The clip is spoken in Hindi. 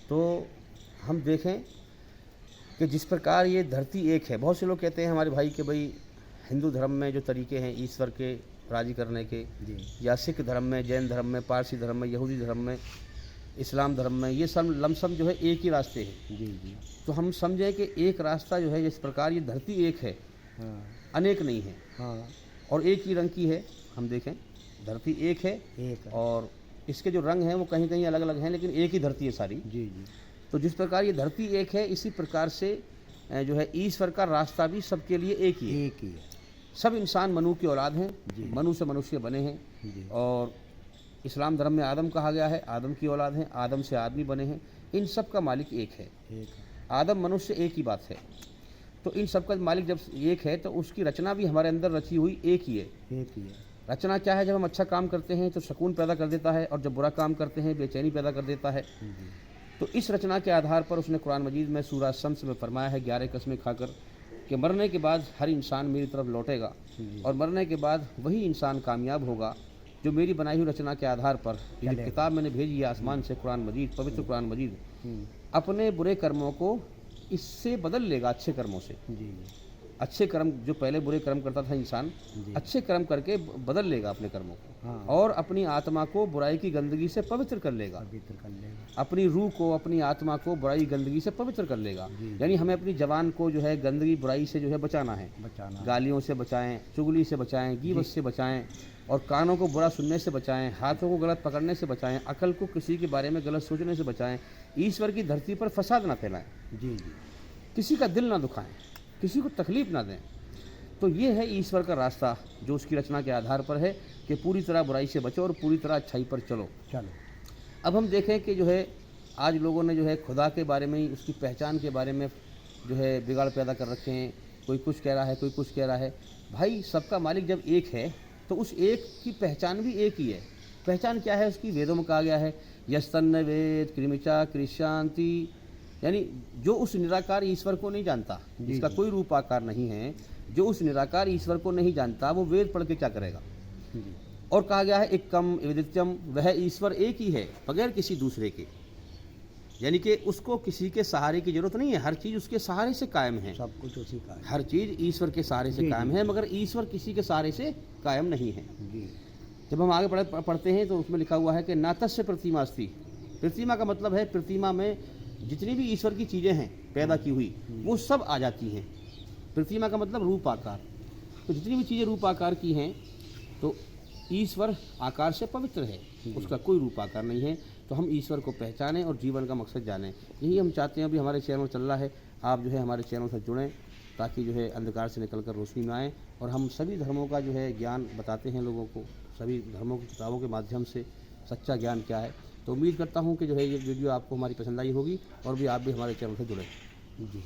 तो हम देखें कि जिस प्रकार ये धरती एक है, बहुत से लोग कहते हैं हमारे भाई कि भाई हिंदू धर्म में जो तरीके हैं ईश्वर के राज़ी करने के, जी या सिख धर्म में, जैन धर्म में, पारसी धर्म में, यहूदी धर्म में, इस्लाम धर्म में, ये सब लमसम जो है एक ही रास्ते हैं। जी जी। तो हम समझें कि एक रास्ता जो है, जिस प्रकार ये धरती एक है, हाँ अनेक नहीं है, हाँ। और एक ही रंग की है। हम देखें धरती एक है, एक है। और इसके जो रंग हैं वो कहीं कहीं अलग अलग हैं, लेकिन एक ही धरती है सारी। जी जी। तो जिस प्रकार ये धरती एक है, इसी प्रकार से जो है ईश्वर का रास्ता भी सबके लिए एक ही है। एक ही है। सब इंसान मनु की औलाद हैं, जी। मनु से मनुष्य बने हैं। जी। और इस्लाम धर्म में आदम कहा गया है, आदम की औलाद हैं, आदम से आदमी बने हैं। इन सब का मालिक एक है। एक है। आदम मनुष्य एक ही बात है। तो इन सब का मालिक जब एक है तो उसकी रचना भी हमारे अंदर रची हुई एक ही है। एक ही है। रचना क्या है? जब हम अच्छा काम करते हैं तो सुकून पैदा कर देता है, और जब बुरा काम करते हैं बेचैनी पैदा कर देता है। जी। तो इस रचना के आधार पर उसने कुरान मजीद में सूरह शम्स में फरमाया है 11 कस्में खाकर कि मरने के बाद हर इंसान मेरी तरफ लौटेगा, जी। और मरने के बाद वही इंसान कामयाब होगा जो मेरी बनाई हुई रचना के आधार पर ये जो किताब मैंने भेजी है आसमान से, कुरान मजीद, पवित्र कुरान मजीद, अपने बुरे कर्मों को इससे बदल लेगा अच्छे कर्मों से। जी। अच्छे कर्म, जो पहले बुरे कर्म करता था इंसान, जी। अच्छे कर्म करके बदल लेगा अपने कर्मों को, हाँ। और अपनी आत्मा को बुराई की गंदगी से पवित्र कर लेगा। पवित्र कर लेगा। अपनी रूह को, अपनी आत्मा को बुराई गंदगी से पवित्र कर लेगा। जी। यानी हमें अपनी जबान को जो है गंदगी बुराई से जो है बचाना है। बचाना। गालियों से बचाएं, चुगली से बचाएं, गीबत से बचाएं, और कानों को बुरा सुनने से बचाएं, हाथों को गलत पकड़ने से बचाएं, अकल को किसी के बारे में गलत सोचने से बचाएं, ईश्वर की धरती पर फसाद ना फैलाएं, जी जी। किसी का दिल ना दुखाएं, किसी को तकलीफ ना दें। तो ये है ईश्वर का रास्ता जो उसकी रचना के आधार पर है कि पूरी तरह बुराई से बचो और पूरी तरह अच्छाई पर चलो। चलो। अब हम देखें कि जो है आज लोगों ने जो है खुदा के बारे में ही, उसकी पहचान के बारे में जो है बिगाड़ पैदा कर रखे हैं। कोई कुछ कह रहा है, कोई कुछ कह रहा है। भाई सबका मालिक जब एक है तो उस एक की पहचान भी एक ही है। पहचान क्या है उसकी? वेदों में कहा गया है यस्तन्न वेद कृमिचा कृशांति, यानी जो उस निराकार ईश्वर को नहीं जानता, जिसका कोई रूप आकार नहीं है, जो उस निराकार ईश्वर को नहीं जानता, वो वेद पढ़ के क्या करेगा? जी। और कहा गया है एकम विदित्यम, वह ईश्वर एक ही है बगैर किसी दूसरे के, यानी कि उसको किसी के सहारे की जरूरत नहीं है, हर चीज़ उसके सहारे से कायम है। सब कुछ उसी का है। हर चीज़ ईश्वर के सहारे से कायम है, मगर ईश्वर किसी के सहारे से कायम नहीं है। जी। जब हम आगे पढ़ते हैं तो उसमें लिखा हुआ है कि नातस्य प्रतिमा अस्ति। प्रतिमा का मतलब है प्रतिमा में जितनी भी ईश्वर की चीज़ें हैं पैदा की हुई वो सब आ जाती हैं। प्रतिमा का मतलब रूप आकार। तो जितनी भी चीज़ें रूप आकार की हैं तो ईश्वर आकार से पवित्र है, उसका कोई रूप आकार नहीं है। तो हम ईश्वर को पहचानें और जीवन का मकसद जानें, यही हम चाहते हैं। अभी हमारे चैनल चल रहा है, आप जो है हमारे चैनल से जुड़ें ताकि जो है अंधकार से निकलकर रोशनी में आएँ। और हम सभी धर्मों का जो है ज्ञान बताते हैं लोगों को, सभी धर्मों की किताबों के माध्यम से सच्चा ज्ञान क्या है। तो उम्मीद करता हूँ कि जो है ये वीडियो आपको हमारी पसंद आई होगी और भी आप भी हमारे चैनल से जुड़ें। जी।